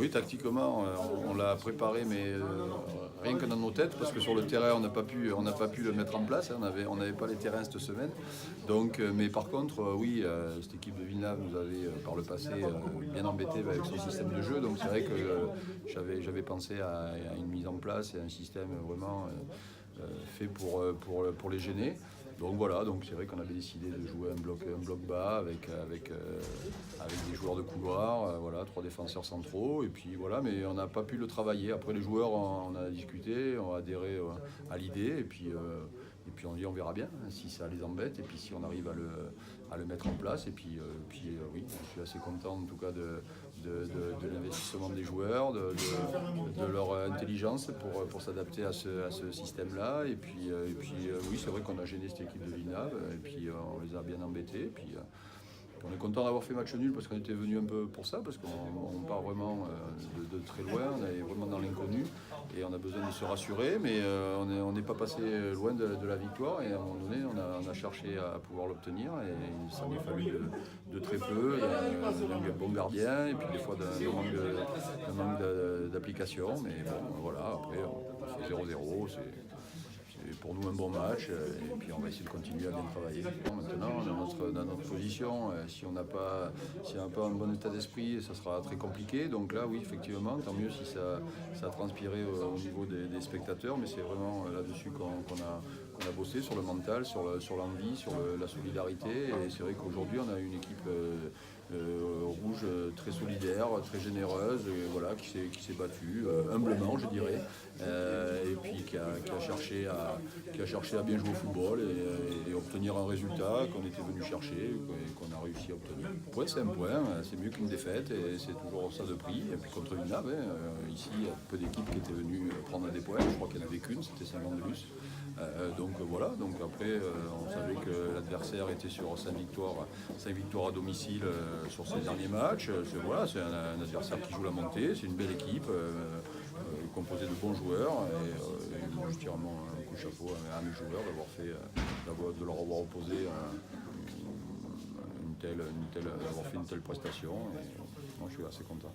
Oui, tactiquement, on l'a préparé, mais rien que dans nos têtes, parce que sur le terrain, on n'a pas pu le mettre en place. Hein, on n'avait pas les terrains cette semaine. Donc, mais par contre, oui, cette équipe de Villeneuve nous avait par le passé bien embêté avec son système de jeu. Donc c'est vrai que j'avais pensé à une mise en place et un système vraiment fait pour les gêner. Donc voilà, donc c'est vrai qu'on avait décidé de jouer un bloc bas avec des joueurs de couloir, voilà, 3 défenseurs centraux, et puis voilà, mais on n'a pas pu le travailler. Après les joueurs, on a discuté, on a adhéré à l'idée, et puis on dit on verra bien hein, si ça les embête, et puis si on arrive à le mettre en place, et puis, oui, je suis assez content en tout cas de l'investissement des joueurs, de leur intelligence pour s'adapter à ce système-là, et puis, oui, c'est vrai qu'on a gêné cette équipe de Villeneuve, et puis on les a bien embêtés, et puis on est content d'avoir fait match nul parce qu'on était venu un peu pour ça, parce qu'on part vraiment de très loin, on est vraiment dans l'inconnu et on a besoin de se rassurer, mais on n'est pas passé loin de la victoire, et à un moment donné on a cherché à pouvoir l'obtenir, et il s'en est fallu de très peu, d'un bon gardien, et puis des fois d'un manque d'application, mais bon voilà, après on fait 0-0, c'est pour nous un bon match, et puis on va essayer de continuer à bien travailler. Maintenant, dans notre position, si on n'a pas un bon état d'esprit, ça sera très compliqué. Donc là, oui, effectivement, tant mieux si ça a transpiré au niveau des spectateurs, mais c'est vraiment là-dessus qu'on a bossé, sur le mental, sur l'envie, sur la solidarité. Et c'est vrai qu'aujourd'hui, on a une équipe rouge très solidaire, très généreuse, voilà, qui s'est battue humblement, je dirais, et puis qui a cherché à bien jouer au football, et obtenir un résultat qu'on était venu chercher et qu'on a réussi à obtenir. Un point, c'est un point, c'est mieux qu'une défaite, et c'est toujours ça de prix. Et puis contre Villeneuve, ici, il y a peu d'équipes qui étaient venues prendre des points. Je crois qu'il n'y en avait qu'une, c'était Saint-Mandelius. Donc voilà, donc après on savait que l'adversaire était sur 5 victoires à domicile sur ses derniers matchs. Voilà, c'est un adversaire qui joue la montée, c'est une belle équipe composée de bons joueurs, et moi je tire un coup de chapeau à mes joueurs de leur avoir opposé d'avoir fait une telle prestation, et moi je suis assez content.